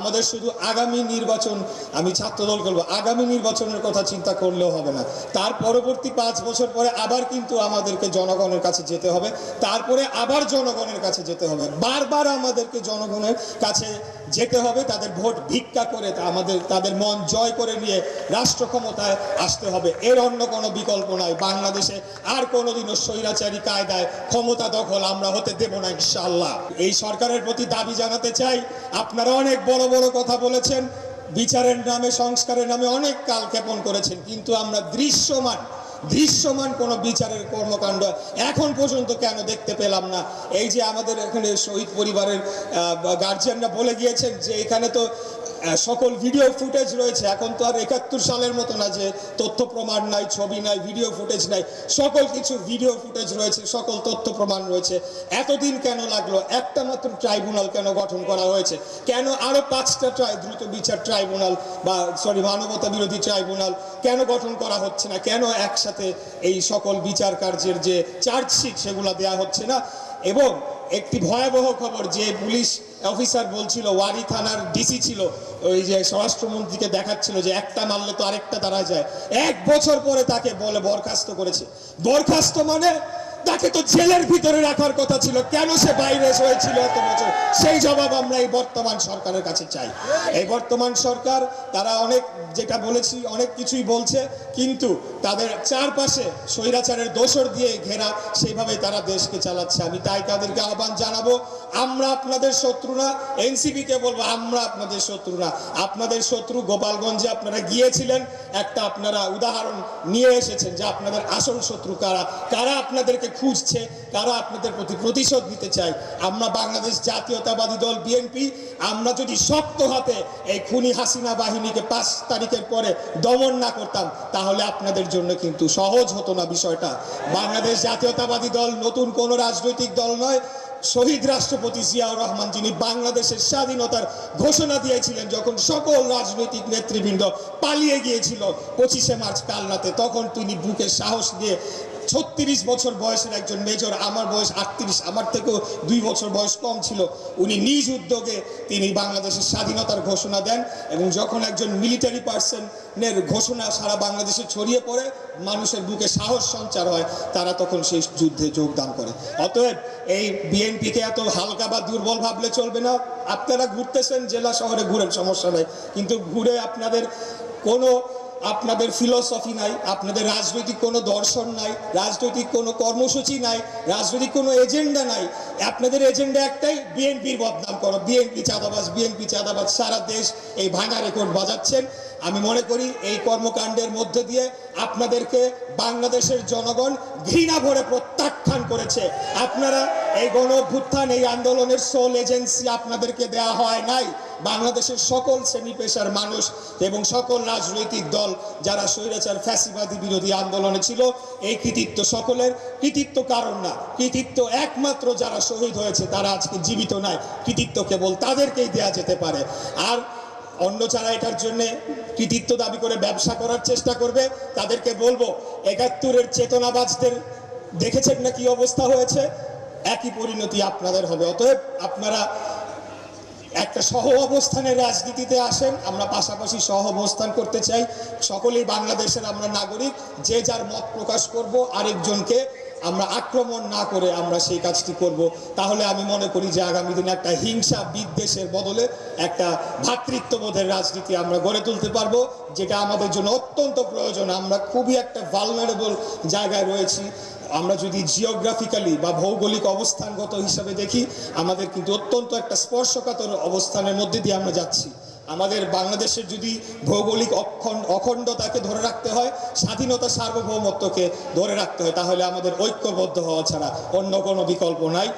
আমাদের শুধু আগামী নির্বাচন, আমি ছাত্রদল করবো, আগামী নির্বাচনের কথা চিন্তা করলেও হবে না। তার পরবর্তী 5 বছর পরে আবার কিন্তু আমাদেরকে জনগণের কাছে যেতে হবে, তারপরে আবার জনগণের কাছে যেতে হবে, বারবার আমাদেরকে জনগণের কাছে যেতে হবে, তাদের ভোট ভিক্ষা করে তাদের মন জয় করে নিয়ে রাষ্ট্র ক্ষমতায় আসতে হবে। এর অন্য কোনো বিকল্প নাই। বাংলাদেশে আর কোনোদিনও স্বৈরাচারী কায়দায় ক্ষমতা দখল আমরা হতে দেব না ইনশাআল্লাহ। এই সরকারের প্রতি দাবি জানাতে চাই, আপনারা অনেক বড় বড় কথা বলেছেন, বিচারের নামে সংস্কারের নামে অনেক কালক্ষেপণ করেছেন, কিন্তু আমরা দৃশ্যমান কোন বিচারের কর্মকাণ্ড এখন পর্যন্ত কেন দেখতে পেলাম না? এই যে আমাদের এখানে শহীদ পরিবারের গার্জিয়ানরা বলে গিয়েছেন যে এখানে তো সকল ভিডিও ফুটেজ রয়েছে। এখন তো আর 71 সালের মতো না যে তথ্য প্রমাণ নাই, ছবি নাই, ভিডিও ফুটেজ নাই, সকল কিছু ভিডিও ফুটেজ রয়েছে, সকল তথ্য প্রমাণ রয়েছে। এতদিন কেন লাগলো? একটা মাত্র ট্রাইব্যুনাল কেন গঠন করা হয়েছে? কেন আরো 5টা দ্রুত বিচার ট্রাইব্যুনাল বা মানবতা বিরোধী ট্রাইব্যুনাল কেন গঠন করা হচ্ছে না? কেন একসাথে এই সকল বিচার কার্যের যে চার্জশিট সেগুলো দেয়া হচ্ছে না? এবং একটি ভয়াবহ খবর, যে পুলিশ অফিসার বলছিল, ওয়ারি থানার ডিসি ছিল, ওই যে স্বরাষ্ট্রমন্ত্রীকে দেখাচ্ছিল যে একটা মারলে তো আরেকটা তারা যায়, 1 বছর পরে তাকে বলে বরখাস্ত করেছে। বরখাস্ত মানে তাকে তো জেলের ভিতরে রাখার কথা ছিল, কেন সে বাইরে হয়েছিল এত বছর? সেই জবাব আমরা এই বর্তমান সরকারের কাছে চাই। এই বর্তমান সরকার তারা অনেক, যেটা বলেছি, অনেক কিছুই বলছে, কিন্তু তাদের চারপাশে স্বৈরাচারের দোসর দিয়ে ঘেরা, সেইভাবে তারা দেশকে চালাচ্ছে। আমি তাই তাদেরকে আহ্বান জানাবো, আমরা আপনাদের শত্রু না। এনসিপিকে বলবো, আমরা আপনাদের শত্রু না। আপনাদের শত্রু গোপালগঞ্জে আপনারা গিয়েছিলেন, একটা আপনারা উদাহরণ নিয়ে এসেছেন যে আপনাদের আসল শত্রু কারা, কারা আপনাদেরকে খুঁজছে, কারা আপনাদের প্রতি প্রতিশোধ নিতে চায়। আমরা বাংলাদেশ জাতীয়তাবাদী দল বিএনপি, আমরা যদি শক্ত হাতে এই খুনি হাসিনা বাহিনীকে 5 তারিখের পরে দমন না করতাম, তাহলে আপনাদের জন্য কিন্তু সহজ হতো না বিষয়টা। বাংলাদেশ জাতীয়তাবাদী দল নতুন কোনো রাজনৈতিক দল নয়। শহীদ রাষ্ট্রপতি জিয়াউর রহমান, যিনি বাংলাদেশের স্বাধীনতার ঘোষণা দিয়েছিলেন, যখন সকল রাজনৈতিক নেতৃবৃন্দ পালিয়ে গিয়েছিল 25শে মার্চ কাল রাতে, তখন তিনি বুকে সাহস দিয়ে 36 বছর বয়সের একজন মেজর, আমার বয়স 38, আমার থেকেও 2 বছর বয়স কম ছিল, উনি নিজ উদ্যোগে তিনি বাংলাদেশের স্বাধীনতার ঘোষণা দেন। এবং যখন একজন মিলিটারি পার্সনের ঘোষণা সারা বাংলাদেশে ছড়িয়ে পড়ে, মানুষের বুকে সাহস সঞ্চার হয়, তারা তখন সেই যুদ্ধে যোগদান করে। অতএব এই বিএনপিকে এত হালকা বা দুর্বল ভাবলে চলবে না। আপনারা ঘুরতেছেন, জেলা শহরে ঘুরেন, সমস্যা নাই, কিন্তু ঘুরে আপনাদের ফিলোসফি নাই, আপনাদের রাজনৈতিক কোনো দর্শন নাই, রাজনৈতিক কোনো কর্মসূচি নাই, রাজনৈতিক কোনো এজেন্ডা নাই। আপনাদের এজেন্ডা একটাই, বিএনপির বদনাম করো, বিএনপি চাঁদাবাজ, সারা দেশ এই ভাঙা রেকর্ড বাজাচ্ছেন। আমি মনে করি এই কর্মকাণ্ডের মধ্যে দিয়ে আপনাদেরকে বাংলাদেশের জনগণ ঘৃণা ভরে প্রত্যাখ্যান করেছে। আপনারা এই গণ অভ্যুত্থান, এই আন্দোলনের সোল এজেন্সি আপনাদেরকে দেয়া হয় নাই। বাংলাদেশের সকল শ্রেণী পেশার মানুষ এবং সকল রাজনৈতিক দল যারা স্বৈরাচার ফ্যাসিবাদী বিরোধী আন্দোলনে ছিল, এই কৃতিত্ব সকলের। কৃতিত্ব কারণ না, কৃতিত্ব একমাত্র যারা শহীদ হয়েছে তারা আজকে জীবিত নাই, কৃতিত্ব কেবল তাদেরকেই দেয়া যেতে পারে। আর অন্য যারা এটার জন্য কৃতিত্ব দাবি করে ব্যবসা করার চেষ্টা করবে, তাদেরকে বলবো, 71-এর চেতনাবাজদের দেখেছেন না কি অবস্থা হয়েছে? একই পরিণতি আপনাদের হবে। অতএব আপনারা একটা সহ অবস্থানের রাজনীতিতে আসেন, আমরা পাশাপাশি সহ অবস্থান করতে চাই। সকলেই বাংলাদেশের আমরা নাগরিক, যে যার মত প্রকাশ করব, আরেকজনকে আমরা আক্রমণ না করে আমরা সেই কাজটি করব। তাহলে আমি মনে করি যে আগামী দিনে একটা হিংসা বিদ্বেষের বদলে একটা ভ্রাতৃত্ববোধের রাজনীতি আমরা গড়ে তুলতে পারবো, যেটা আমাদের জন্য অত্যন্ত প্রয়োজন। আমরা খুবই একটা ভালনারেবল জায়গায় রয়েছি। আমরা যদি জিওগ্রাফিক্যালি বা ভৌগোলিক অবস্থানগত হিসাবে দেখি, আমাদের কিন্তু অত্যন্ত একটা স্পর্শকাতর অবস্থানের মধ্যে দিয়ে আমরা যাচ্ছি। আমাদের বাংলাদেশের যদি ভৌগোলিক অখণ্ডতাকে ধরে রাখতে হয়, স্বাধীনতা সার্বভৌমত্বকে ধরে রাখতে হয়, তাহলে আমাদের ঐক্যবদ্ধ হওয়া ছাড়া অন্য কোনো বিকল্প নাই।